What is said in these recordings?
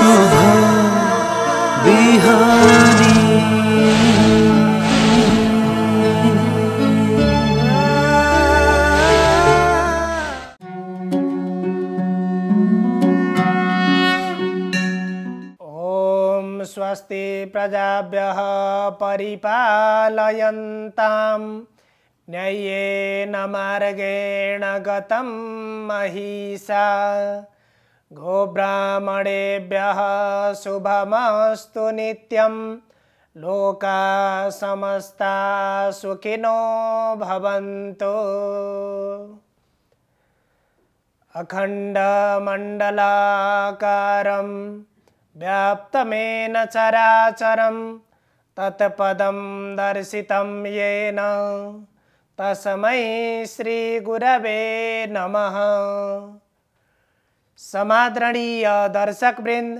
शुभ बिहानी। ओम स्वस्ति प्रजाभ्यः परिपालयन्तां न्याय्येन मार्गेण गतं महिषा। गोब्राह्मणेभ्यः शुभमस्तु नित्यं। लोकाः समस्ताः सुखिनो भवन्तु। अखण्डमण्डलाकारं व्याप्तमेन चराचरं तत्पदं दर्शितं येन तस्मै श्रीगुरवे नमः। समादरणीय दर्शकवृन्द,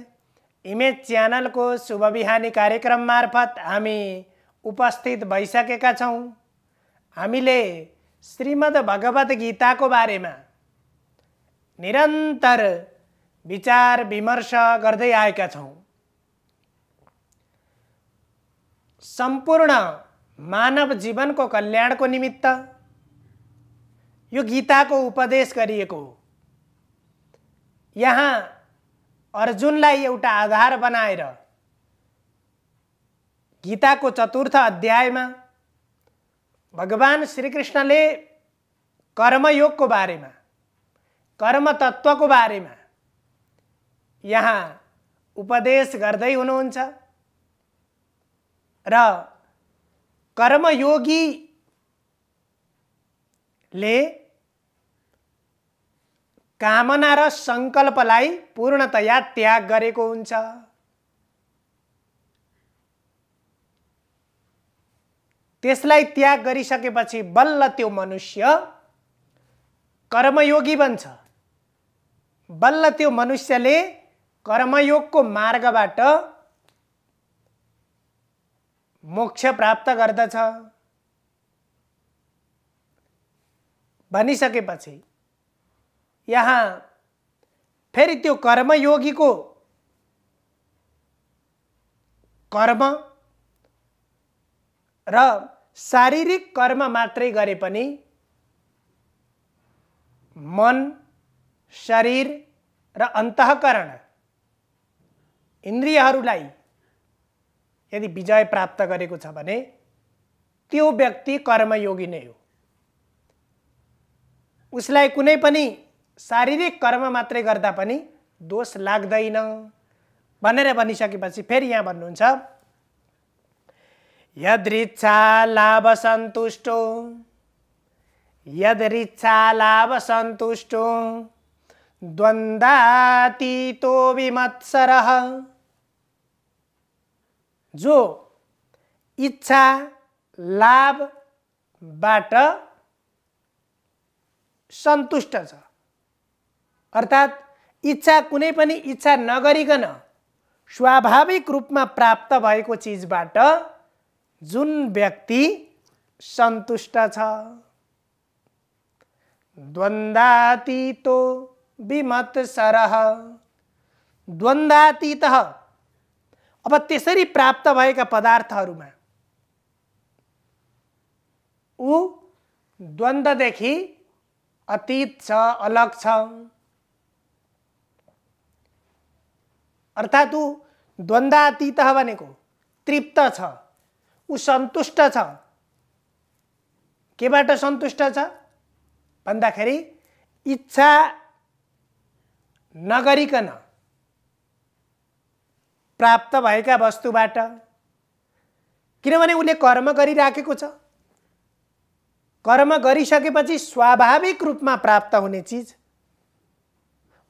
इमेज च्यानल को शुभ बिहानी कार्यक्रम मार्फत हामी उपस्थित भइसकेका छौं। हामीले श्रीमद् भगवत गीता को बारेमा निरन्तर विचार विमर्श गर्दै आएका छौं। सम्पूर्ण मानव जीवन को कल्याण को निमित्त यो गीता को उपदेश गरिएको। यहाँ अर्जुनलाई एउटा आधार बनाएर गीता को चतुर्थ अध्यायमा भगवान श्रीकृष्णले कर्मयोग को बारेमा, कर्म तत्व को बारेमा यहाँ उपदेश गर्दै हुनुहुन्छ र कर्मयोगीले कामना र संकल्पलाई पूर्णतया त्याग गरेको हुन्छ। त्यसलाई त्याग गरिसकेपछि बल्ल त्यो मनुष्य कर्मयोगी बन्छ। बल्ल त्यो मनुष्यले कर्मयोगको मार्गबाट मोक्ष प्राप्त गर्दछ। भनिसकेपछि यहाँ फेरि त्यो कर्मयोगीको कर्म र शारीरिक कर्म मात्रै गरे पनि मन, शरीर र अन्तःकरण इन्द्रियहरूलाई यदि विजय प्राप्त गरेको छ भने त्यो व्यक्ति कर्मयोगी नै हो। उसलाई कुनै पनि शारीरिक कर्म मात्रै गर्दा पनि दोष लाग्दैन भनेर भनिसकेपछि फेरि यहाँ भन्नुहुन्छ, यदृच्छा लाभ सन्तुष्टो यदृच्छा लाभ सन्तुष्टो द्वन्द्वातीतो विमत्सरः। जो इच्छा लाभबाट सन्तुष्ट छ, अर्थात इच्छा कुनै पनि इच्छा नगरिकन स्वाभाविक रूपमा प्राप्त भएको चीजबाट जुन व्यक्ति सन्तुष्ट छ, द्वन्द्वातीतो विमत्सरः। द्वन्द्वातीतः, अब त्यसरी प्राप्त भएका पदार्थहरूमा ऊ द्वन्द्वदेखि अतीत छ, अलग छ। अर्थात ऊ द्वन्द्वातीतः भनेको तृप्त छ, ऊ सन्तुष्ट छ। केबाट सन्तुष्ट छ भन्दाखेरि इच्छा नगरिकन प्राप्त भएका वस्तुबाट। किनभने उसले कर्म गरिराखेको छ। कर्म गरिसकेपछि स्वाभाविक रूपमा प्राप्त हुने चीज,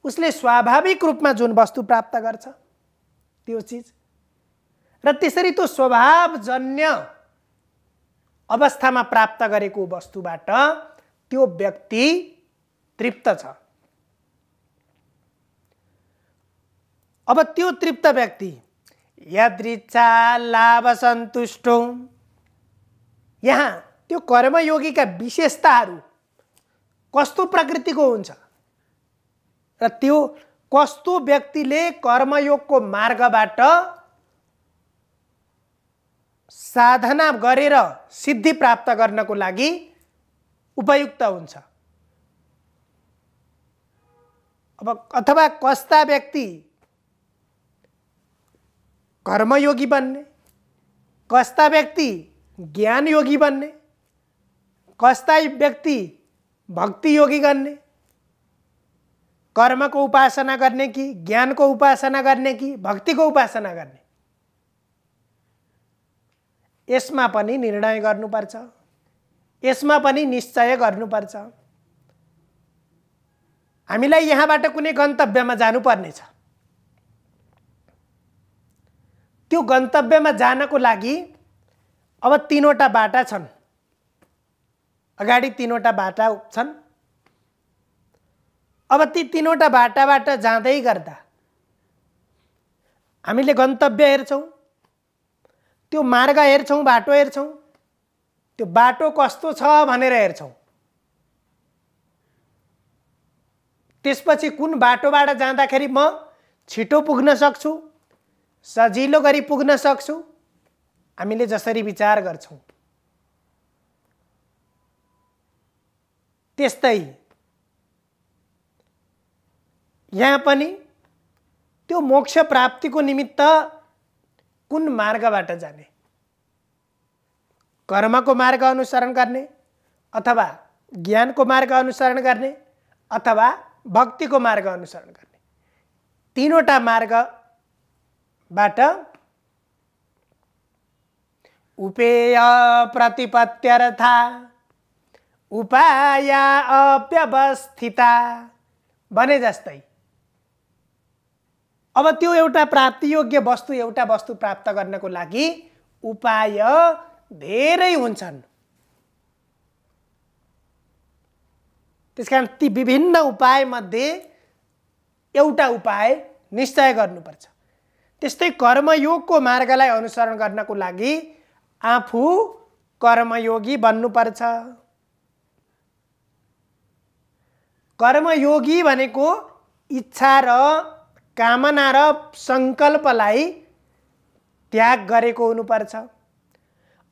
उसले स्वाभाविक रूपमा जुन वस्तु प्राप्त गर्छ त्यो चीज, र त्यसरी त्यो स्वभावजन्य अवस्थामा प्राप्त गरेको वस्तुबाट त्यो व्यक्ति तृप्त छ। अब त्यो तृप्त व्यक्ति यदृच्छा लाभ सन्तुष्टो, यहाँ त्यो कर्मयोगीका विशेषताहरू कस्तो प्रकृतिको हुन्छ र त्यो कस्तो व्यक्तिले कर्मयोगको मार्गबाट साधना गरेर सिद्धि प्राप्त गर्नको लागि उपयुक्त हुन्छ। अब अथवा कस्ता व्यक्ति कर्मयोगी बन्ने, कस्ता व्यक्ति ज्ञान योगी बन्ने, कस्ता व्यक्ति भक्ति योगी गर्ने, कर्म को उपासना गर्ने कि ज्ञान को उपासना गर्ने कि भक्ति को उपासना गर्ने, यसमा पनि निर्णय गर्नुपर्छ, यसमा पनि निश्चय गर्नुपर्छ। हामीलाई यहाँबाट कुनै गन्तव्यमा जानुपर्ने छ। त्यो गन्तव्यमा जानको लागि अब तीनवटा बाटा छन्। अगाडि तीनवटा बाटा छन्। अब ती तीनवटा बाटाबाट जाँदै गर्दा हामीले गन्तव्य हेर्छौं, त्यो मार्ग हेर्छौं, बाटो हेर्छौं, त्यो बाटो कस्तो छ भनेर हेर्छौं। त्यसपछि कुन बाटोबाट जाँदाखेरि म छिटो पुग्न सक्छु, सजिलो गरी पुग्न सक्छु, हामीले जसरी विचार गर्छौं त्यस्तै यहाँ पनि त्यो मोक्ष प्राप्तिको निमित्त कुन मार्गबाट जाने, कर्मको मार्ग अनुसरण गर्ने अथवा ज्ञानको मार्ग अनुसरण गर्ने अथवा भक्तिको मार्ग अनुसरण गर्ने, तीनवटा मार्गबाट उपेय प्रतिपत्त्यर्था उपाया अव्यवस्थिता भने जस्तै अब त्यो एउटा प्राप्ति योग्य वस्तु, एउटा वस्तु प्राप्त गर्नको लागि उपाय धेरै हुन्छन्। त्यसकारण ती विभिन्न उपाय मध्ये एउटा उपाय निश्चय गर्नुपर्छ। त्यस्तै कर्मयोगको मार्गलाई अनुसरण गर्नको लागि आफू कर्मयोगी बन्नुपर्छ। कर्मयोगी भनेको इच्छा र कामना र संकल्पलाई त्याग गरेको हुनुपर्छ।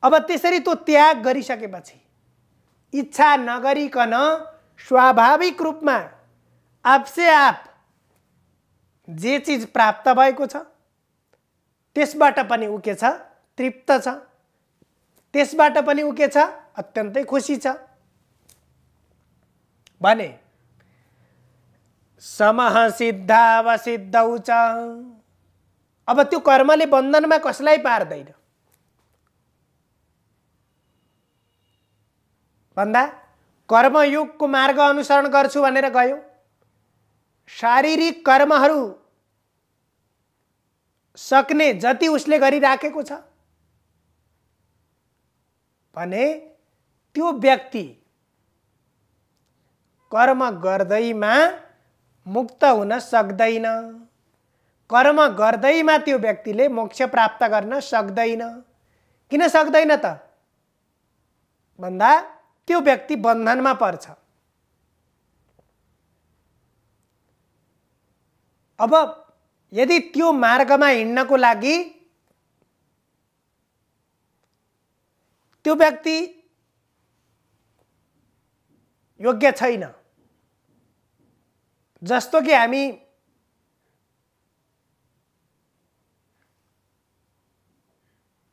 अब त्यसरी त्यो त्याग गरिसकेपछि इच्छा नगरिकन स्वाभाविक रूपमा आपसे आप जे चीज प्राप्त भएको छ त्यसबाट पनि उ के छ, तृप्त छ, त्यसबाट पनि उ के छ, अत्यन्तै खुसी छ भने समह सिद्धावसिद्धौ च। अब त्यो कर्मले बन्धनमा कसलाई पार्दैन भन्दा कर्मयोगको मार्ग अनुसरण गर्छु भनेर गयो, शारीरिक कर्महरू सक्ने जति उसले गरिराखेको छ भने त्यो व्यक्ति कर्म गर्दैमा मुक्त हुन सक्दैन। कर्म गर्दैमा त्यो व्यक्तिले मोक्ष प्राप्त गर्न सक्दैन। किन सक्दैन त भन्दा त्यो व्यक्ति बन्धनमा पर्छ। अब यदि त्यो मार्गमा हिँड्नको लागि त्यो व्यक्ति योग्य छैन, जस्तो कि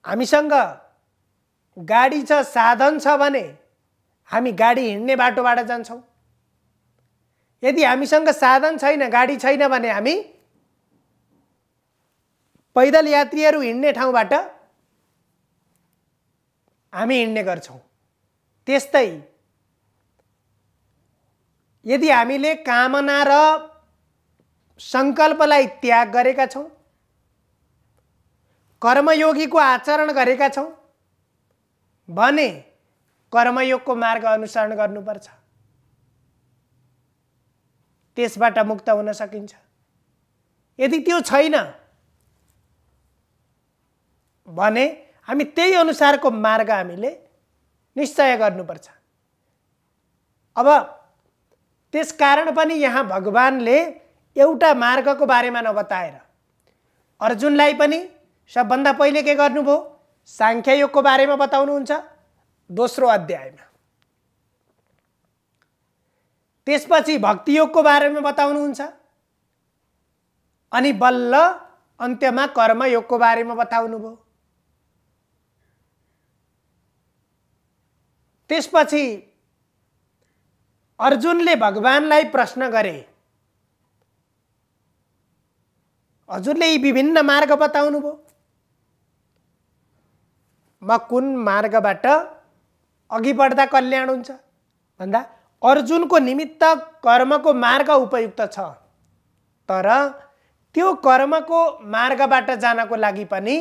हामीसँग गाडी छ, साधन छ भने हामी गाडी हिँड्ने बाटोबाट जान्छौं। यदि हामीसँग साधन छैन, गाडी छैन भने हामी पैदल यात्रीहरू हिँड्ने ठाउँबाट हामी हिँड्ने गर्छौं। त्यस्तै यदि हामीले कामना र संकल्पलाई त्याग गरेका छौं, कर्मयोगीको आचरण गरेका छौं भने कर्मयोगको मार्ग अनुसरण गर्नुपर्छ। त्यसबाट मुक्त हुन सकिन्छ। यदि त्यो छैन भने हामी त्यही अनुसारको मार्ग हामीले निश्चय गर्नुपर्छ। अब त्यसकारण पनि यहाँ भगवानले एउटा मार्गको बारेमा नबताएर अर्जुनलाई पनि सबभन्दा पहिले के गर्नुभयो? सांख्य योगको बारेमा बताउनुहुन्छ दोस्रो अध्यायमा। त्यसपछि भक्ति योगको बारेमा बताउनुहुन्छ अनि बल्ल अन्त्यमा कर्म योगको बारेमा बताउनुभयो। त्यसपछि अर्जुनले भगवानलाई प्रश्न गरे। हजुरले यी विभिन्न मार्ग बताउनुभयो, म कुन मार्गबाट अघि बढ्दा कल्याण हुन्छ भन्दा अर्जुनको निमित्त कर्मको मार्ग उपयुक्त छ, तर त्यो कर्मको मार्गबाट जानको लागि पनि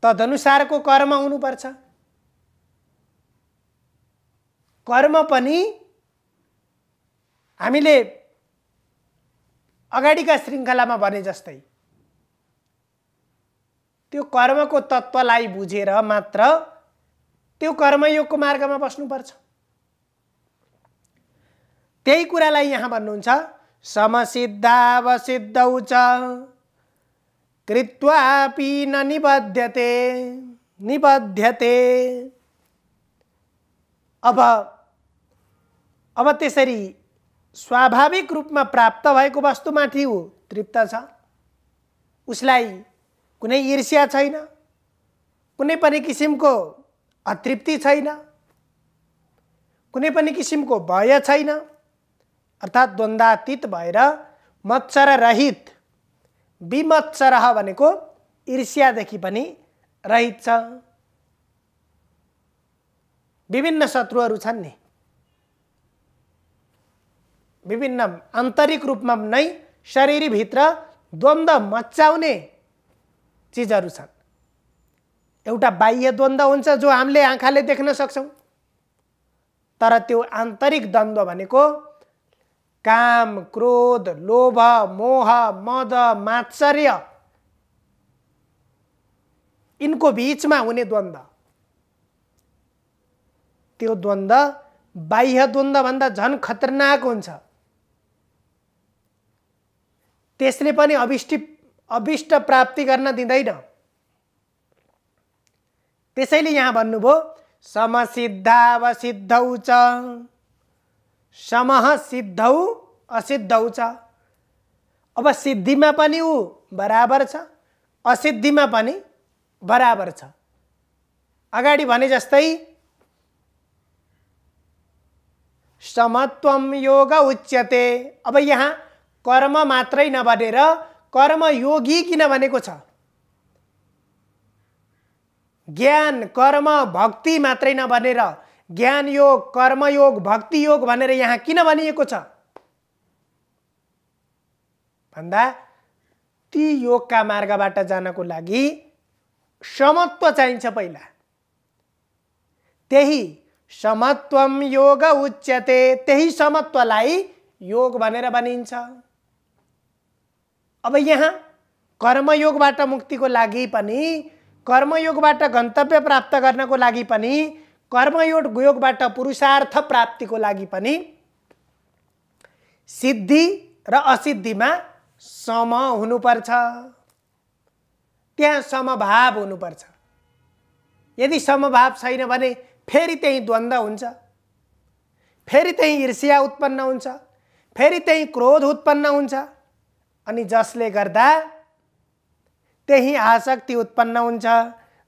तदनुसारको कर्म हुनुपर्छ। कर्म पनि हामीले अगाडिका श्रृङ्खलामा भने जस्तै त्यो कर्मको तत्त्वलाई बुझेर मात्र त्यो कर्मयोगको मार्गमा बस्नुपर्छ। त्यही कुरालाई यहाँ भन्नुहुन्छ समसिद्धावसिद्धौ च कृत्वापि न निबध्यते। अब त्यसरी स्वाभाविक रूपमा प्राप्त भएको वस्तुमाथि ऊ तृप्त छ, उसलाई कुनै ईर्ष्या छैन, कुनै पनि किसिमको अतृप्ति छैन, कुनै पनि किसिमको भय छैन, अर्थात् द्वन्द्वातीत भएर मत्सर रहित। विमत्सरः भनेको ईर्ष्यादेखि पनि रहित छ। विभिन्न शत्रुहरू छन् नि, विभिन्न आन्तरिक रूपमा नै शरीरभित्र द्वन्द्व मच्चाउने चिजहरू छन्। एउटा बाह्य द्वन्द्व हुन्छ जो हामीले आँखाले देख्न सक्छौँ, तर त्यो आन्तरिक द्वन्द्व भनेको काम, क्रोध, लोभ, मोह, मद, मात्सर्य यिनको बीचमा हुने द्वन्द्व, त्यो द्वन्द्व बाह्य द्वन्द्वभन्दा झन् खतरनाक हुन्छ। त्यसले पनि अभिष्ट प्राप्ति गर्न दिँदैन। त्यसैले यहाँ भन्नुभयो समसिद्धावसिद्धौ च, समः सिद्धौ असिद्धौ च। अब सिद्धिमा पनि ऊ बराबर छ, असिद्धिमा पनि बराबर छ। अगाडि भने जस्तै समत्वम योग उच्यते। अब यहाँ कर्म मात्रै नभनेर कर्मयोगी किन भनेको छ? ज्ञान, कर्म, भक्ति मात्रै नभनेर ज्ञान योग, कर्मयोग, भक्ति योग भनेर यहाँ किन भनिएको छ भन्दा ती योगका मार्गबाट जानको लागि समत्व चाहिन्छ पहिला। त्यही समत्वम योग उच्यते, त्यही समत्वलाई योग भनेर भनिन्छ। अब यहाँ कर्मयोगबाट मुक्तिको लागि पनि, कर्मयोगबाट गन्तव्य प्राप्त गर्नको लागि पनि, कर्मयोगबाट पुरुषार्थ प्राप्तिको लागि पनि सिद्धि र असिद्धिमा सम हुनुपर्छ, त्यहाँ समभाव हुनुपर्छ। यदि समभाव छैन भने फेरि त्यही द्वन्द्व हुन्छ, फेरि त्यही ईर्ष्या उत्पन्न हुन्छ, फेरि त्यही क्रोध उत्पन्न हुन्छ, अनि जसले गर्दा त्यही आसक्ति उत्पन्न हुन्छ,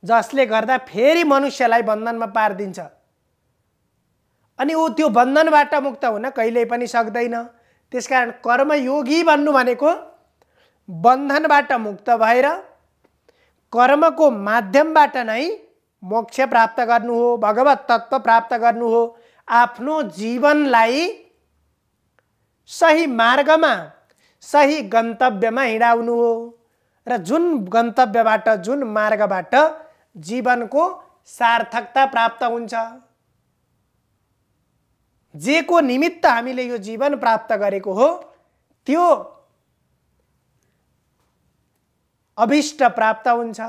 जसले गर्दा फेरि मनुष्यलाई बन्धनमा पारिदिन्छ। अनि ऊ त्यो बन्धनबाट मुक्त हुन कहिल्यै पनि सक्दैन। त्यसकारण कर्मयोगी भन्नु भनेको बन्धनबाट मुक्त भएर कर्मको माध्यमबाट नै मोक्ष प्राप्त गर्नु हो, भगवत तत्त्व प्राप्त गर्नु हो, आफ्नो जीवनलाई सही मार्गमा, सही गन्तव्यमा हिँडाउनु हो र जुन गन्तव्यबाट, जुन मार्गबाट जीवनको सार्थकता प्राप्त हुन्छ, जेको निमित्त हामीले यो जीवन प्राप्त गरेको हो त्यो अभिष्ट प्राप्त हुन्छ।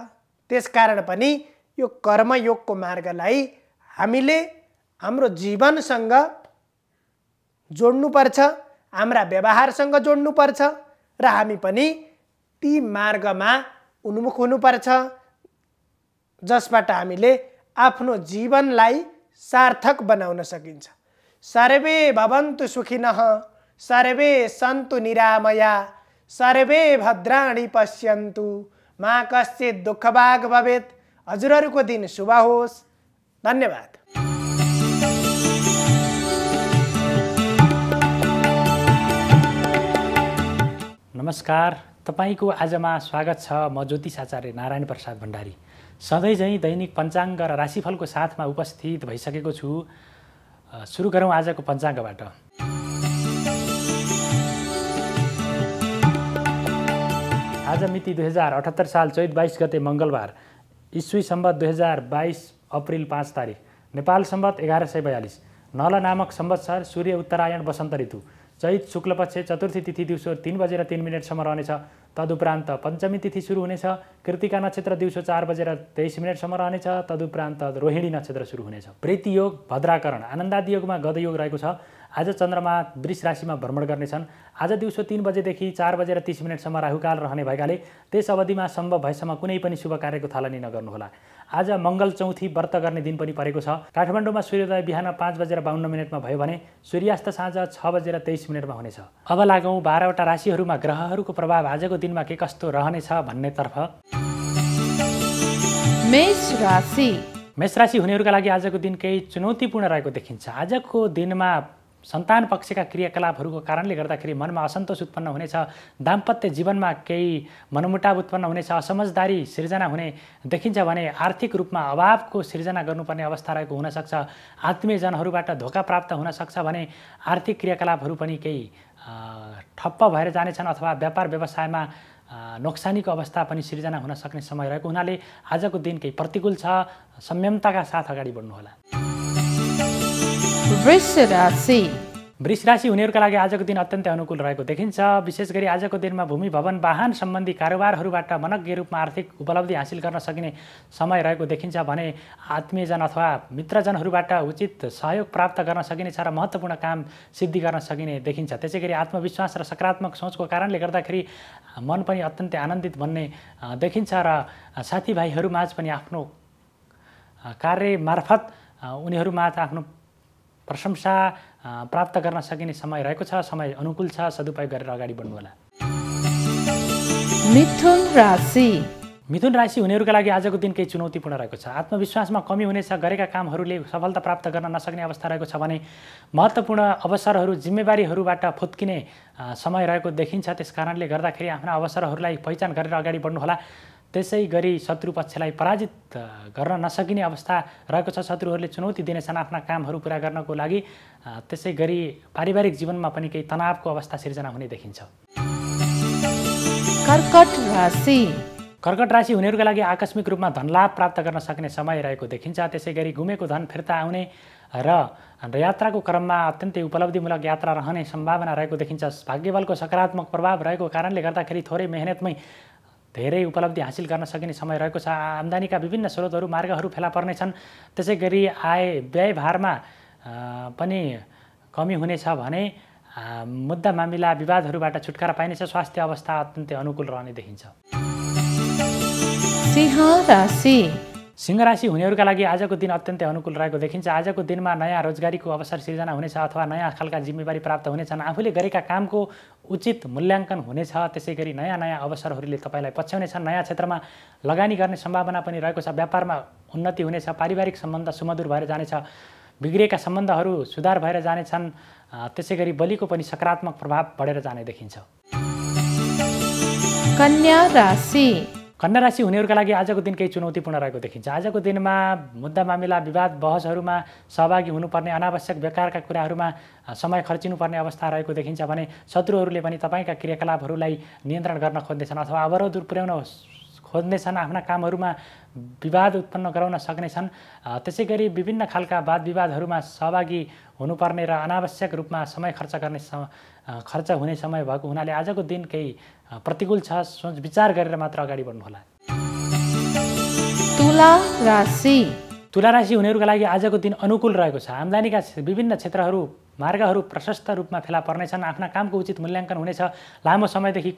त्यसकारण पनि यो कर्मयोगको मार्गलाई हामीले हाम्रो जीवनसँग जोड्नुपर्छ, हाम्रा व्यवहारसँग जोड्नुपर्छ र हामी पनि ती मार्गमा उन्मुख हुनुपर्छ जसबाट हामीले आफ्नो जीवनलाई सार्थक बनाउन सकिन्छ। सर्वे भवन्तु सुखिनः, सर्वे सन्तु निरामया, सर्वे भद्राणि पश्यन्तु, मा कश्चित् दुःखभाग् भवेत्। हजुरहरूको दिन शुभ होस्। धन्यवाद। नमस्कार, तपाईको आजमा स्वागत छ। म ज्योतिष आचार्य नारायण प्रसाद भण्डारी सधैँ झैँ दैनिक पञ्चाङ्ग र राशिफलको साथमा उपस्थित भइसकेको छु। सुरु गरौँ आजको पञ्चाङ्गबाट। आज मिति 2078 साल चैत 22 गते मङ्गलबार, ईस्वी सम्वत 2022 अप्रिल 5 तारिक, नेपाल सम्वत 1142, नल नामक संवत्सर, सूर्य उत्तरायण वसन्त ऋतु, चैत शुक्लपक्ष चतुर्थी तिथि दिउँसो 3:03 रहनेछ। तदुपरान्त पञ्चमी तिथि सुरु हुनेछ। कृतिका नक्षत्र दिउँसो 4:23 रहनेछ। तदुपरान्त रोहिणी नक्षत्र सुरु हुनेछ। प्रीति योग, भद्राकरण, आनन्दादि योगमा गद योग रहेको छ। आज चन्द्रमा वृष राशिमा भ्रमण गर्नेछन्। आज दिउँसो 3 बजेदेखि 4:30 राहुकाल रहने भएकाले त्यस अवधिमा सम्भव भएसम्म कुनै पनि शुभ कार्यको थालनी नगर्नुहोला। आज मङ्गल चौथी व्रत गर्ने दिन पनि परेको छ। काठमाडौँमा सूर्योदय बिहान 5:52 भयो भने सूर्यास्त साँझ 6:23 हुनेछ। अब लागौँ 12वटा राशिहरूमा ग्रहहरूको प्रभाव आजको दिनमा के कस्तो रहनेछ भन्नेतर्फ। मेष राशि हुनेहरूका लागि आजको दिन केही चुनौतीपूर्ण रहेको देखिन्छ। आजको दिनमा सन्तान पक्षका क्रियाकलापहरूको कारणले गर्दाखेरि मनमा असन्तोष उत्पन्न हुनेछ। दाम्पत्य जीवनमा केही मनमुटाव उत्पन्न हुनेछ। असमझदारी सिर्जना हुने देखिन्छ भने आर्थिक रूपमा अभावको सिर्जना गर्नुपर्ने अवस्था रहेको हुनसक्छ। आत्मीयजनहरूबाट धोका प्राप्त हुनसक्छ भने आर्थिक क्रियाकलापहरू पनि केही ठप्प भएर जानेछन् अथवा व्यापार व्यवसायमा नोक्सानीको अवस्था पनि सिर्जना हुन सक्ने समय रहेको हुनाले आजको दिन केही प्रतिकूल छ। संयमताका साथ अगाडि बढ्नुहोला। वृष राशि हुनेहरूका लागि आजको दिन अत्यन्तै अनुकूल रहेको देखिन्छ। विशेष गरी आजको दिनमा भूमि भवन वाहन सम्बन्धी कारोबारहरूबाट मनज्ञ रूपमा आर्थिक उपलब्धि हासिल गर्न सकिने समय रहेको देखिन्छ भने आत्मीयजन अथवा मित्रजनहरूबाट उचित सहयोग प्राप्त गर्न सकिनेछ र महत्त्वपूर्ण काम सिद्धि गर्न सकिने देखिन्छ। त्यसै गरी आत्मविश्वास र सकारात्मक सोचको कारणले गर्दाखेरि मन पनि अत्यन्तै आनन्दित बन्ने देखिन्छ र साथीभाइहरूमाझ पनि आफ्नो कार्य मार्फत उनीहरूमाझ आफ्नो प्रशंसा प्राप्त गर्न सकिने समय रहेको छ। समय अनुकूल छ। सदुपयोग गरेर अगाडि बढ्नुहोला। मिथुन राशि हुनेहरूका लागि आजको दिन केही चुनौतीपूर्ण रहेको छ। आत्मविश्वासमा कमी हुनेछ। गरेका कामहरूले सफलता प्राप्त गर्न नसक्ने अवस्था रहेको छ भने महत्त्वपूर्ण अवसरहरू जिम्मेवारीहरूबाट फुत्किने समय रहेको देखिन्छ। त्यस कारणले गर्दाखेरि आफ्ना अवसरहरूलाई पहिचान गरेर अगाडि बढ्नुहोला। त्यसै गरी शत्रु पक्षलाई पराजित गर्न नसकिने अवस्था रहेको छ। शत्रुहरूले चुनौती दिनेछन् आफ्ना कामहरू पुरा गर्नको लागि। त्यसै गरी पारिवारिक जीवनमा पनि केही तनावको अवस्था सिर्जना हुने देखिन्छ। कर्कट राशि हुनेहरूका लागि आकस्मिक रूपमा धनलाभ प्राप्त गर्न सक्ने समय रहेको देखिन्छ। त्यसै गरी गुमेको धन फिर्ता आउने र यात्राको क्रममा अत्यन्तै उपलब्धिमूलक यात्रा रहने सम्भावना रहेको देखिन्छ। भाग्यबलको सकारात्मक प्रभाव रहेको कारणले गर्दाखेरि थोरै मेहनतमै धेरै उपलब्धि हासिल गर्न सकिने समय रहेको छ। आम्दानीका विभिन्न स्रोतहरू मार्गहरू फेला पर्नेछन्। त्यसै गरी आय व्यय भारमा पनि कमी हुनेछ भने मुद्दा मामिला विवादहरूबाट छुटकारा पाइनेछ। स्वास्थ्य अवस्था अत्यन्तै अनुकूल रहने देखिन्छ। सिंह राशि हुनेहरूका लागि आजको दिन अत्यन्तै अनुकूल रहेको देखिन्छ। आजको दिनमा नयाँ रोजगारीको अवसर सिर्जना हुनेछ अथवा नयाँ खालका जिम्मेवारी प्राप्त हुनेछन्। आफूले गरेका कामको उचित मूल्याङ्कन हुनेछ। त्यसै गरी नयाँ नयाँ अवसरहरूले तपाईँलाई पछ्याउनेछन्। नयाँ क्षेत्रमा लगानी गर्ने सम्भावना पनि रहेको छ। व्यापारमा उन्नति हुनेछ। पारिवारिक सम्बन्ध सुमधुर भएर जानेछ। बिग्रिएका सम्बन्धहरू सुधार भएर जानेछन्। त्यसै गरी बलिको पनि सकारात्मक प्रभाव बढेर जाने देखिन्छ। कन्या राशि हुनेहरूका लागि आजको दिन केही चुनौतीपूर्ण रहेको देखिन्छ। आजको दिनमा मुद्दा मामिला विवाद बहसहरूमा सहभागी हुनुपर्ने, अनावश्यक बेकारका कुराहरूमा समय खर्चिनुपर्ने अवस्था रहेको देखिन्छ भने शत्रुहरूले पनि तपाईँका क्रियाकलापहरूलाई नियन्त्रण गर्न खोज्नेछन् अथवा अवरोध पुर्याउन खोज्नेछन्। आफ्ना कामहरूमा विवाद उत्पन्न गराउन सक्नेछन्। त्यसै गरी विभिन्न खालका वाद विवादहरूमा सहभागी हुनुपर्ने र अनावश्यक रूपमा समय खर्च हुने समय भएको हुनाले आजको दिन केही प्रतिकूल छ। सोच विचार गरेर मात्र अगाडि बढ्नुहोला। तुला राशि हुनेहरूका लागि आजको दिन अनुकूल रहेको छ। आम्दानीका विभिन्न क्षेत्रहरू मार्गहरू प्रशस्त रूपमा फेला पर्नेछन्, आफ्ना कामको उचित मूल्याङ्कन हुनेछ, लामो समयदेखि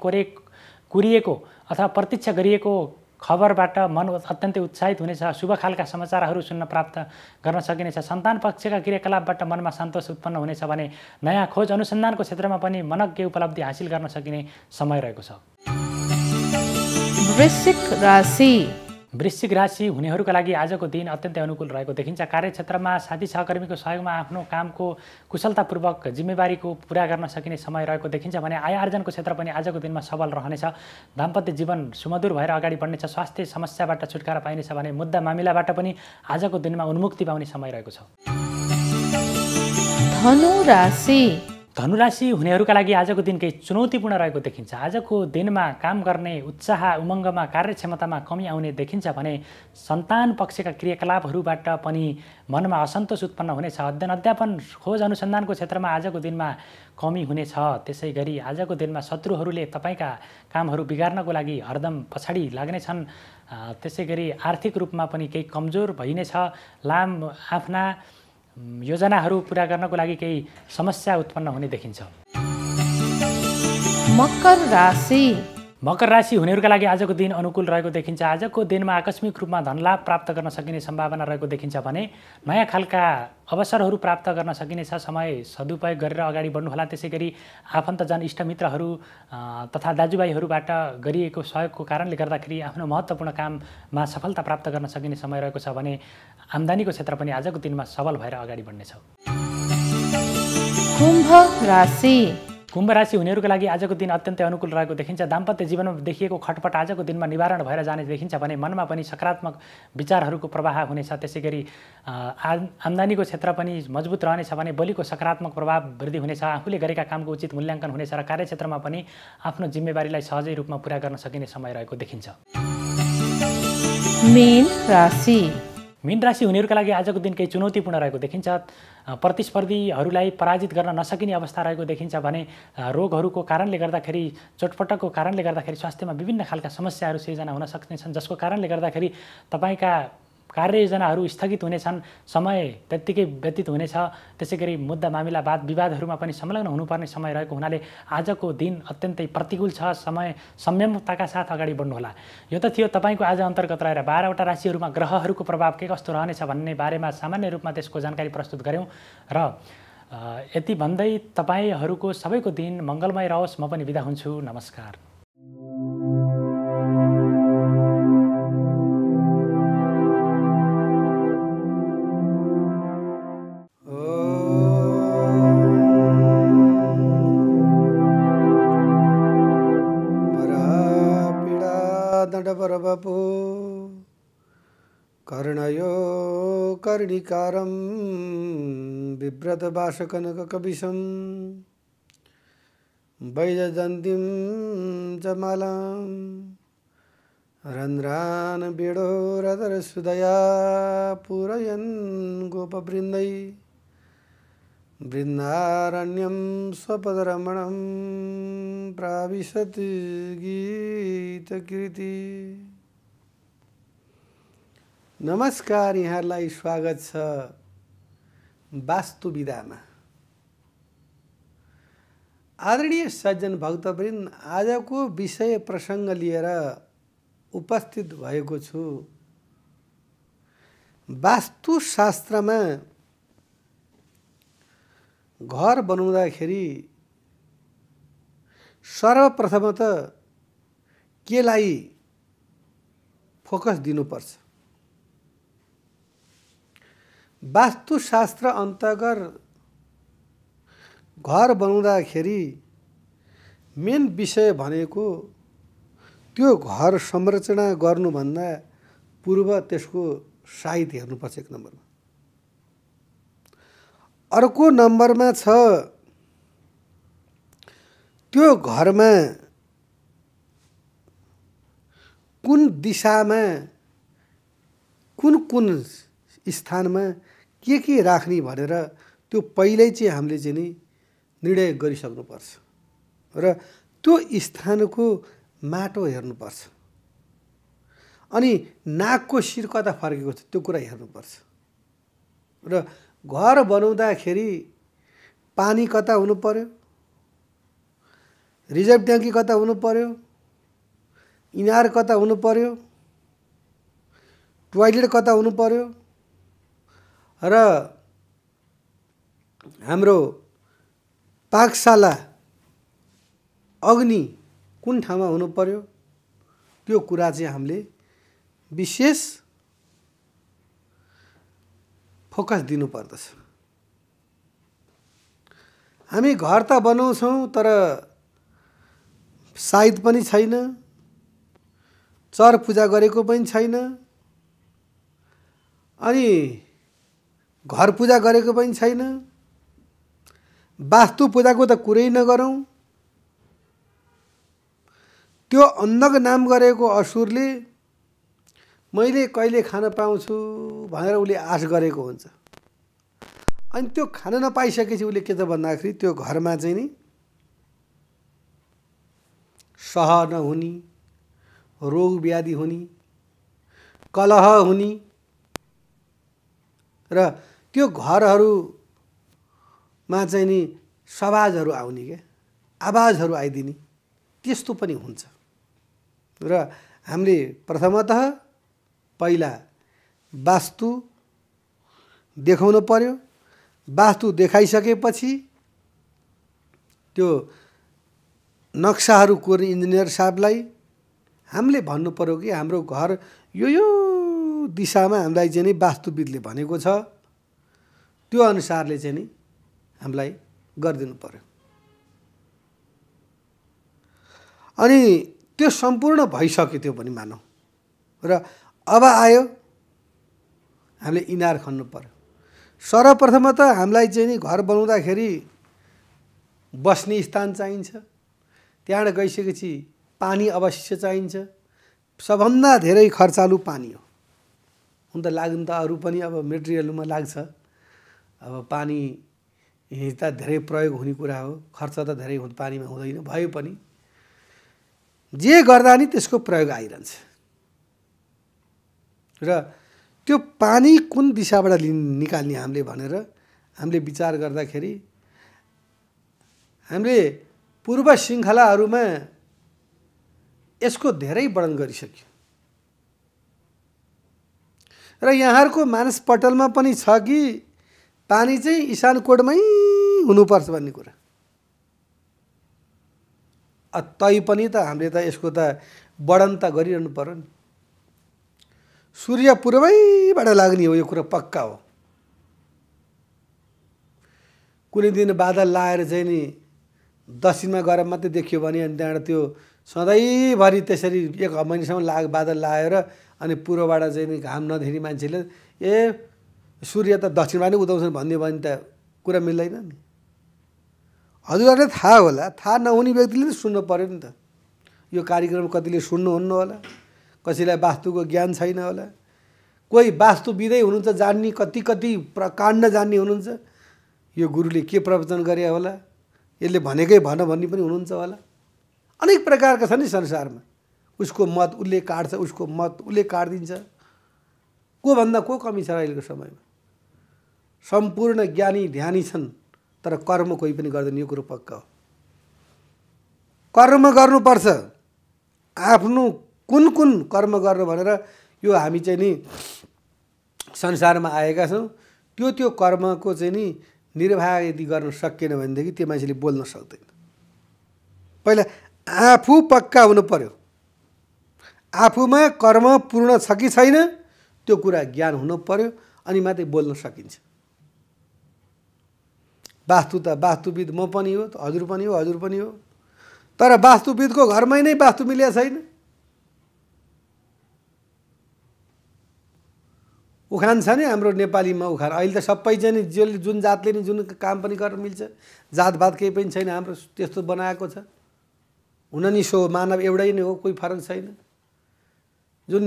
कुरिएको अथवा प्रतीक्षा गरिएको खबरबाट मन अत्यन्तै उत्साहित हुनेछ, शुभ खालका समाचारहरू सुन्न प्राप्त गर्न सकिनेछ, सन्तान पक्षका क्रियाकलापबाट मनमा सन्तोष उत्पन्न हुनेछ भने नयाँ खोज अनुसन्धानको क्षेत्रमा पनि मनज्ञ उपलब्धि हासिल गर्न सकिने समय रहेको छ। वृश्चिक राशि हुनेहरूका लागि आजको दिन अत्यन्तै अनुकूल रहेको देखिन्छ। कार्यक्षेत्रमा साथी सहकर्मीको सहयोगमा आफ्नो कामको कुशलतापूर्वक जिम्मेवारीको पुरा गर्न सकिने समय रहेको देखिन्छ भने आय आर्जनको क्षेत्र पनि आजको दिनमा सबल रहनेछ। दाम्पत्य जीवन सुमधुर भएर अगाडि बढ्नेछ। स्वास्थ्य समस्याबाट छुटकारा पाइनेछ भने मुद्दा मामिलाबाट पनि आजको दिनमा उन्मुक्ति पाउने समय रहेको छ। धनुराशि हुनेहरूका लागि आजको दिन केही चुनौतीपूर्ण रहेको देखिन्छ। आजको दिनमा काम गर्ने उत्साह उमङ्गमा कार्यक्षमतामा कमी आउने देखिन्छ भने सन्तान पक्षका क्रियाकलापहरूबाट पनि मनमा असन्तोष उत्पन्न हुनेछ। अध्ययन अध्यापन खोज अनुसन्धानको क्षेत्रमा आजको दिनमा कमी हुनेछ। त्यसै गरी आजको दिनमा शत्रुहरूले तपाईँका कामहरू बिगार्नको लागि हरदम पछाडि लाग्नेछन्। त्यसै गरी आर्थिक रूपमा पनि केही कमजोर भइनेछ। आफ्ना योजनाहरू पुरा गर्नको लागि केही समस्या उत्पन्न हुने देखिन्छ। मकर राशि हुनेहरूका लागि आजको दिन अनुकूल रहेको देखिन्छ। आजको दिनमा आकस्मिक रूपमा धनलाभ प्राप्त गर्न सकिने सम्भावना रहेको देखिन्छ भने नयाँ खालका अवसरहरू प्राप्त गर्न सकिनेछ। समय सदुपयोग गरेर अगाडि बढ्नुहोला। त्यसै गरी आफन्तजन इष्टमित्रहरू तथा दाजुभाइहरूबाट गरिएको सहयोगको कारणले गर्दाखेरि आफ्नो महत्त्वपूर्ण काममा सफलता प्राप्त गर्न सकिने समय रहेको छ भने आम्दानीको क्षेत्र पनि आजको दिनमा सबल भएर अगाडि बढ्नेछ। कुम्भ राशि हुनेहरूका लागि आजको दिन अत्यन्तै अनुकूल रहेको देखिन्छ। दाम्पत्य जीवनमा देखिएको खटपट आजको दिनमा निवारण भएर जाने देखिन्छ भने मनमा पनि सकारात्मक विचारहरूको प्रवाह हुनेछ। त्यसै गरी आम्दानीको क्षेत्र पनि मजबुत रहनेछ भने बोलीको सकारात्मक प्रभाव वृद्धि हुनेछ। आफूले गरेका कामको उचित मूल्याङ्कन हुनेछ र कार्यक्षेत्रमा पनि आफ्नो जिम्मेवारीलाई सहजै रूपमा पुरा गर्न सकिने समय रहेको देखिन्छ। मीन राशि हुनेहरूका लागि आजको दिन केही चुनौतीपूर्ण रहेको देखिन्छ। प्रतिस्पर्धीहरूलाई पराजित गर्न नसकिने अवस्था रहेको देखिन्छ भने रोगहरूको कारणले गर्दाखेरि चोटपटकको कारणले गर्दाखेरि स्वास्थ्यमा विभिन्न खालका समस्याहरू सिर्जना हुन सक्नेछन्, जसको कारणले गर्दाखेरि तपाईँका कार्ययोजनाहरू स्थगित हुनेछन्, समय त्यत्तिकै व्यतीत हुनेछ। त्यसै गरी मुद्दा मामिला वाद विवादहरूमा पनि संलग्न हुनुपर्ने समय रहेको हुनाले आजको दिन अत्यन्तै प्रतिकूल छ। समय संयमताका साथ अगाडि बढ्नुहोला। यो त थियो तपाईँको आज अन्तर्गत रहेर 12वटा राशिहरूमा ग्रहहरूको प्रभाव के कस्तो रहनेछ भन्ने बारेमा सामान्य रूपमा त्यसको जानकारी प्रस्तुत गऱ्यौँ र यति भन्दै तपाईँहरूको सबैको दिन मङ्गलमय रहोस्। म पनि बिदा हुन्छु। नमस्कार। बपु कर्णयो कर्णिकारं बिभ्रतभाषकनककविशं वैजयन्तीं च मालां रन्ध्रान् वेणोरधरसुदया पूरयन् गोपवृन्दै वृन्दारण्यं स्वपदरमणं प्राविशत् गीतकृति। नमस्कार, यहाँलाई स्वागत छ वास्तु विधामा। आदरणीय सज्जन भक्तवृन्द, आजको विषय प्रसङ्ग लिएर उपस्थित भएको छु। वास्तुशास्त्रमा घर बनाउँदाखेरि सर्वप्रथम त केलाई फोकस दिनुपर्छ। वास्तुशास्त्र अन्तर्गत घर बनाउँदाखेरि मेन विषय भनेको त्यो घर संरचना गर्नुभन्दा पूर्व त्यसको साइज हेर्नुपर्छ एक नम्बरमा। अर्को नम्बरमा छ त्यो घरमा कुन दिशामा कुन स्थानमा के राख्ने भनेर त्यो पहिल्यै चाहिँ हामीले चाहिँ नि निर्णय गरिसक्नुपर्छ र त्यो स्थानको माटो हेर्नुपर्छ। अनि नागको शिर कता फर्केको छ त्यो कुरा हेर्नुपर्छ। र घर बनाउँदाखेरि पानी कता हुनु पर्यो, रिजर्भ ट्याङ्की कता हुनु पर्यो, इनार कता हुनु पर्यो, टोयलेट कता हुनु पर्यो र हाम्रो पाकशाला अग्नि कुन ठाउँमा हुनु पर्यो, त्यो कुरा चाहिँ हामीले विशेष फोकस दिनुपर्दछ। हामी घर त बनाउँछौँ तर साइत पनि छैन, चर पूजा गरेको पनि छैन, अनि घर पूजा गरेको पनि छैन, वास्तु पूजाको त कुरै नगरौँ। त्यो अन्नक नाम गरेको असुरले मैले कहिले खान पाउँछु भनेर उसले आश गरेको हुन्छ। अनि त्यो खान नपाइसकेपछि उसले के त भन्दाखेरि त्यो घरमा चाहिँ नि सह नहुने, रोग व्याधि हुने, कलह हुने र त्यो घरहरूमा चाहिँ नि सवाजहरू आउने, क्या आवाजहरू आइदिने, त्यस्तो पनि हुन्छ। र हामीले प्रथमतः पहिला वास्तु देखाउनु पर्यो। वास्तु देखाइसकेपछि त्यो नक्साहरू कोर्ने इन्जिनियर साहबलाई हामीले भन्नु पर्यो कि हाम्रो घर यो दिशामा हामीलाई चाहिँ नि वास्तुविदले भनेको छ, त्यो अनुसारले चाहिँ नि हामीलाई गरिदिनु पर्यो। अनि त्यो सम्पूर्ण भइसक्यो, त्यो पनि मानौँ। र अब आयो हामीले इनार खन्नु पर्यो। सर्वप्रथम त हामीलाई चाहिँ नि घर बनाउँदाखेरि बस्ने स्थान चाहिन्छ, त्यहाँबाट गइसकेपछि पानी अवश्य चाहिन्छ। सबभन्दा धेरै खर्चालु पानी हो। हुन त लाग्नु त अरू पनि अब मेटेरियलमा लाग्छ, अब पानी त धेरै प्रयोग हुने कुरा हो, खर्च त धेरै पानीमा हुँदैन, भए पनि जे गर्दा नि त्यसको प्रयोग आइरहन्छ। र त्यो पानी कुन दिशाबाट निकाल्ने हामीले भनेर हामीले विचार गर्दाखेरि हामीले पूर्व श्रृङ्खलाहरूमा यसको धेरै वर्णन गरिसक्यो र यहाँहरूको मानसपटलमा पनि छ कि पानी चाहिँ इशान कोणमै हुनुपर्छ भन्ने कुरा। तैपनि त हामीले त यसको त वर्णन त गरिरहनु पर्यो नि। सूर्य पूर्वैबाट लाग्ने हो, यो कुरा पक्का हो। कुनै दिन बादल लाएर चाहिँ नि दक्षिणमा गएर मात्रै देखियो भने अनि त्यहाँबाट त्यो सधैँभरि त्यसरी एक महिनासम्म बादल लाएर अनि पूर्वबाट चाहिँ नि घाम नदेख्ने मान्छेले सूर्य त दक्षिणमा नै उदाउँछन् भन्ने भने त कुरा मिल्दैन नि। हजुरहरूलाई थाहा होला, थाहा नहुने व्यक्तिले नि सुन्नु पर्यो नि त। यो कार्यक्रम कतिले सुन्नुहुन्न होला, कसैलाई वास्तुको ज्ञान छैन होला, कोही वास्तुविदै हुनुहुन्छ, जान्ने कति काण्ड जान्ने हुनुहुन्छ, यो गुरुले के प्रवचन गरे होला, यसले भनेकै भन भन्ने पनि हुनुहुन्छ होला। अनेक प्रकारका छन् नि संसारमा। उसको मत उसले काट्छ, उसको मत उसले काटिदिन्छ। को भन्दा को कमी छ अहिलेको समयमा। सम्पूर्ण ज्ञानी ध्यानी छन् तर कर्म कोही पनि गर्दैन, यो कुरो पक्का हो। कर्म गर्नुपर्छ। आफ्नो कुन कुन कर्म गर्नु भनेर यो हामी चाहिँ नि संसारमा आएका छौँ। त्यो कर्मको चाहिँ नि निर्वाह यदि गर्न सकिएन भनेदेखि त्यो मान्छेले बोल्न सक्दैन। पहिला आफू पक्का हुनु पर्यो। आफूमा कर्म पूर्ण छ कि छैन त्यो कुरा ज्ञान हुनु पर्यो, अनि मात्रै बोल्न सकिन्छ। वास्तु त वास्तुविद म पनि हो, हजुर पनि हो, हजुर पनि हो, तर वास्तुविदको घरमै नै वास्तु मिलेको छैन। उखान छ नि हाम्रो नेपालीमा, उखान अहिले त सबै चाहिँ नि जुन जातले नि जुन काम पनि गर्न मिल्छ, जातभात केही पनि छैन, हाम्रो त्यस्तो बनाएको छ। हुन नि सो मानव एउटै नै हो, कोही फरक छैन। जुन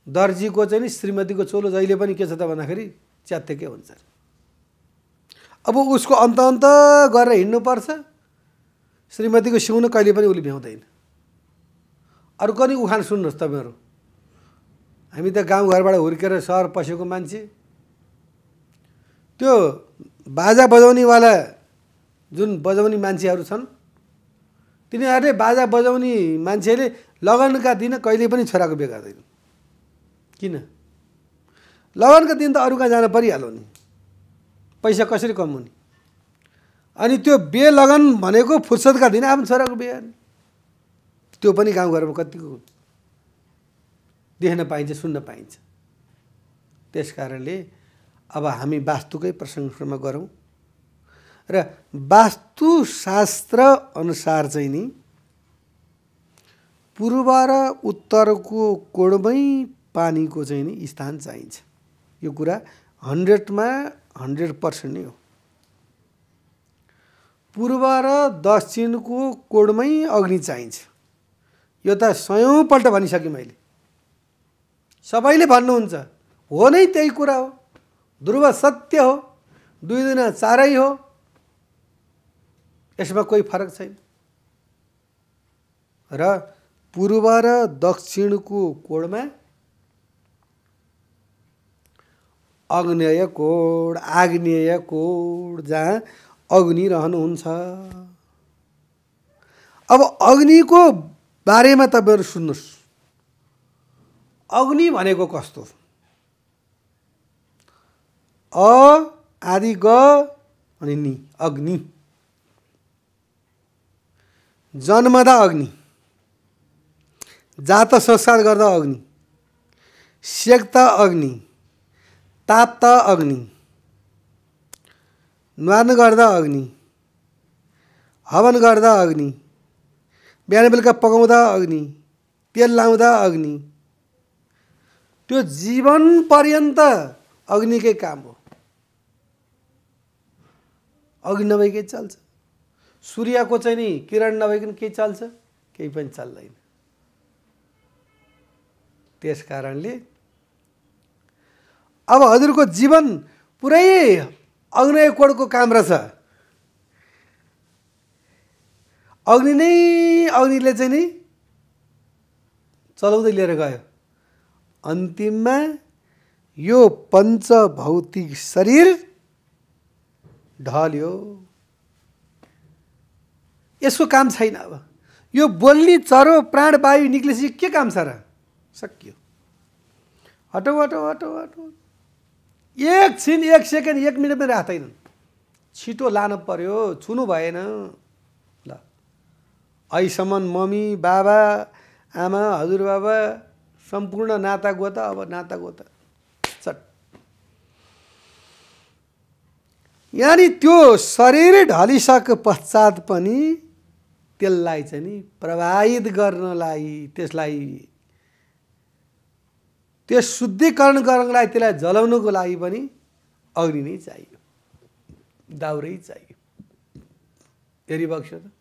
दर्जीको चाहिँ नि श्रीमतीको चोलो जहिले पनि के छ त भन्दाखेरि च्यात्तेकै हुन्छ। अब उसको अन्त गरेर हिँड्नुपर्छ। श्रीमतीको सिउन कहिले पनि उसले भ्याउँदैन। अर्को नि उखान सुन्नुहोस् तपाईँहरू। हामी त गाउँघरबाट हुर्केर सहर पसेको मान्छे, त्यो बाजा बजाउनेवाला जुन बजाउने मान्छेहरू छन् तिनीहरूले बाजा बजाउने मान्छेले लगनका दिन कहिले पनि छोराको बिहे गर्दैन। किन? लगनका दिन त अरू कहाँ जान परिहाल्यो नि, पैसा कसरी कमाउने? अनि त्यो बिहे लगन भनेको फुर्सदका दिन आफ्नो छोराको बिहे, त्यो पनि गाउँघरमा कतिको देख्न पाइन्छ, सुन्न पाइन्छ। त्यस कारणले अब हामी वास्तुकै प्रशंसामा गरौँ र वास्तुशास्त्र अनुसार चाहिँ नि पूर्व र उत्तरको कोणमै पानीको चाहिँ नि स्थान चाहिन्छ। यो कुरा 100मा 100% नै हो। पूर्व र दक्षिणको कोणमै अग्नि चाहिन्छ। यो त 100औं पल्ट भनिसकेँ मैले। सबैले भन्नुहुन्छ, हो नै त्यही कुरा हो, ध्रुव सत्य हो, 2 दुना 4 हो, यसमा कोही फरक छैन। र पूर्व र दक्षिणको कोणमा आग्नेय कोण जहाँ अग्नि रहनुहुन्छ। अब अग्निको बारेमा तपाईहरु सुन्नुस्। अग्नि भनेको कस्तो? अ आदि ग अनि नि, अग्नि। जन्मदा अग्नि, जात संस्कार गर्दा अग्नि, सेक्दा अग्नि, ताप्दा अग्नि, न्वान गर्दा अग्नि, हवन गर्दा अग्नि, बिहान बेलुका पकाउँदा अग्नि, तेल लाउँदा अग्नि। त्यो जीवन पर्यन्त अग्निकै काम हो। अग्नि नभइकै चल्छ। सूर्यको चाहिँ नि किरण नभइकन के चल्छ? केही पनि चल्दैन। त्यस कारणले अब हजुरको जीवन पुरै अग्नेय कोणको काम रहेछ। अग्निले चाहिँ नि चलाउँदै लिएर गयो। अन्तिममा यो पञ्चभौतिक शरीर ढल्यो। यसको काम छैन। अब यो बोल्ने चरो प्राण वायु निक्लेपछि के काम छ र? सकियो। हटौ हटौ हटौ हटौ। एकछिन, 1 सेकेन्ड, 1 मिनट पनि राख्दैन। छिटो लानु पर्यो, छुनु भएन। ल अहिलेसम्म मम्मी बाबा आमा हजुरबाबा सम्पूर्ण नाता गोता, अब नाता गोता चट। यानी त्यो शरीर ढलिसके पश्चात पनि त्यसलाई चाहिँ नि प्रभावित गर्नलाई, त्यसलाई त्यस शुद्धिकरण गर्नलाई, त्यसलाई जलाउनको लागि पनि अग्नि नै चाहियो, दाउरै चाहियो। हेरी बक्स्यो त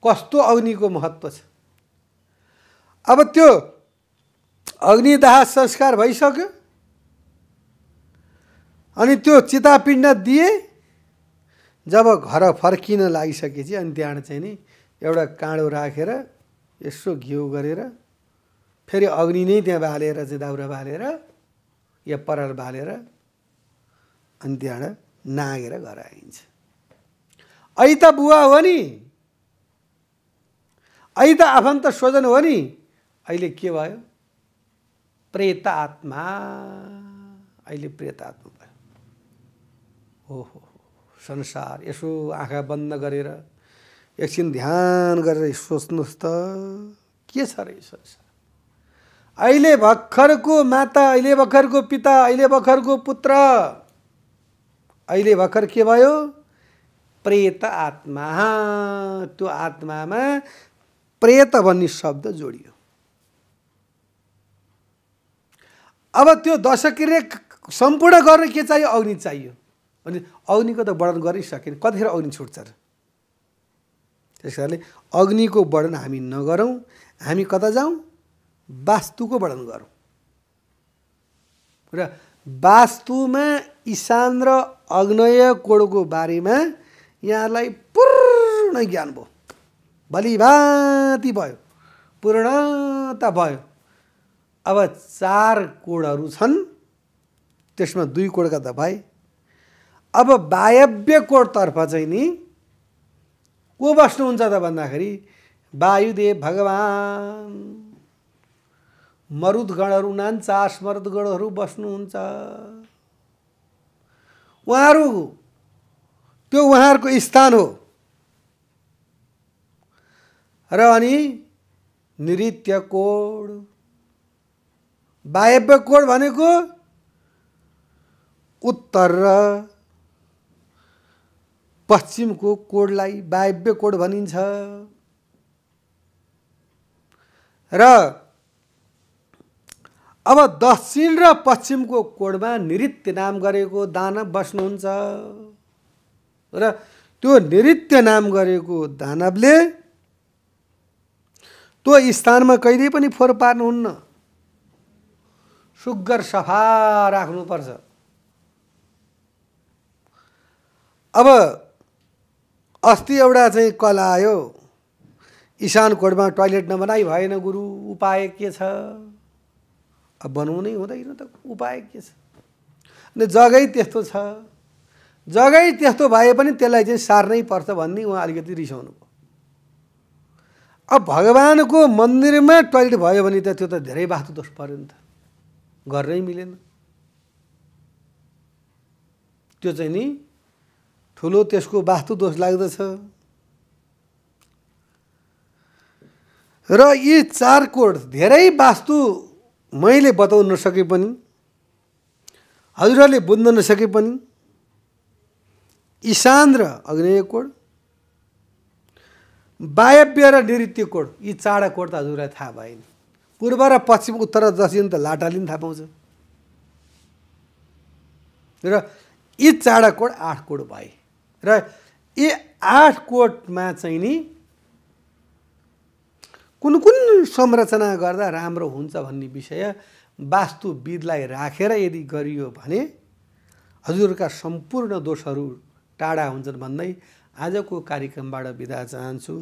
कस्तो अग्निको महत्त्व छ। अब त्यो अग्निदाह संस्कार भइसक्यो। अनि त्यो चितापिण्ड दिए। जब घर फर्किन लागिसकेपछि अनि त्यहाँ चाहिँ नि एउटा काँडो राखेर यसो घिउ गरेर फेरि अग्नि नै त्यहाँ बालेर चाहिँ दाउरा बालेर या पराल बालेर अनि त्यहाँ नागेर घर आइन्छ। ऐ त बुवा हो नि, ऐ त आफन्त स्वजन हो नि। अहिले के भयो? प्रेत आत्मा। अहिले प्रेत आत्मा भयो। ओहो संसार। यसो आँखा बन्द गरेर एकछिन ध्यान गरेर सोच्नुहोस् त के छ र यो संसार। अहिले भर्खरको माता, अहिले भर्खरको पिता, अहिले भर्खरको पुत्र, अहिले भर्खर के भयो? प्रेत आत्मा। त्यो आत्मामा प्रेत भन्ने शब्द जोडियो। अब त्यो दशक्रिया सम्पूर्ण गर्न के चाहियो? अग्नि चाहियो। अनि अग्निको त वर्णन गरिसकेन, कतिखेर अग्नि छुट्छ र? त्यस कारणले अग्निको वर्णन हामी नगरौँ। हामी कता जाउँ? वास्तुको वर्णन गरौँ। र वास्तुमा ईशान र आग्नेय कोणको बारेमा यहाँलाई पूर्ण ज्ञान भयो, भलीभाँति भयो, पूर्णता भयो। अब 4 कोणहरू छन्, त्यसमा 2 कोणका त भए, अब वायव्य कोणतर्फ चाहिँ नि को बस्नुहुन्छ त भन्दाखेरि वायुदेव भगवान, मरुदगणहरू 49 मरुदगणहरू बस्नुहुन्छ। उहाँहरू त्यो उहाँहरूको स्थान हो। र अनि नृत्य कोण, वायव्य कोण भनेको उत्तर र पश्चिमको कोणलाई वायव्य कोण भनिन्छ। र अब दक्षिण र पश्चिमको कोणमा नृत्य नाम गरेको दानव बस्नुहुन्छ। र त्यो नृत्य नाम गरेको दानवले त्यो स्थानमा कहिल्यै पनि फोहोर पार्नुहुन्न, सुग्घर सफा राख्नुपर्छ। अब अस्ति एउटा चाहिँ कल आयो, ईशान कोणमा टोयलेट नबनाई भएन गुरु, उपाय के छ? अब बनाउनै हुँदैन त, उपाय के छ? अनि जगै त्यस्तो छ, जगै त्यस्तो भए पनि त्यसलाई चाहिँ सार्नै पर्छ भन्ने उहाँ अलिकति रिसाउनु भयो। अब भगवानको मन्दिरमा टोयलेट भयो भने त त्यो त धेरै वास्तुदोष पर्यो नि त, गर्नै मिलेन। त्यो चाहिँ नि ठुलो त्यसको वास्तुदोष लाग्दछ। र यी 4 कोण धेरै वास्तु मैले बताउन नसके पनि, हजुरहरूले बुझ्न नसके पनि, ईशान र आग्नेय कोण, वायव्य र नैऋत्य कोण, यी 4 कोण त हजुरलाई थाहा भएन। पूर्व र पश्चिम, उत्तर र दक्षिण त लाटाले पनि थाहा पाउँछ। र यी 4 कोण 8 कोण भए। र यी 8 कोणमा चाहिँ नि कुन कुन संरचना गर्दा राम्रो हुन्छ भन्ने विषय वास्तुविदलाई राखेर यदि गरियो भने हजुरका सम्पूर्ण दोषहरू टाढा हुन्छन् भन्दै आजको कार्यक्रमबाट बिदा चाहन्छु।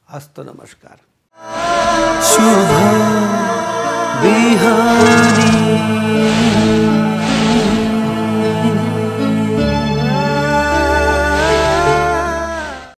हस्त नमस्कार। शुभ बिहानी।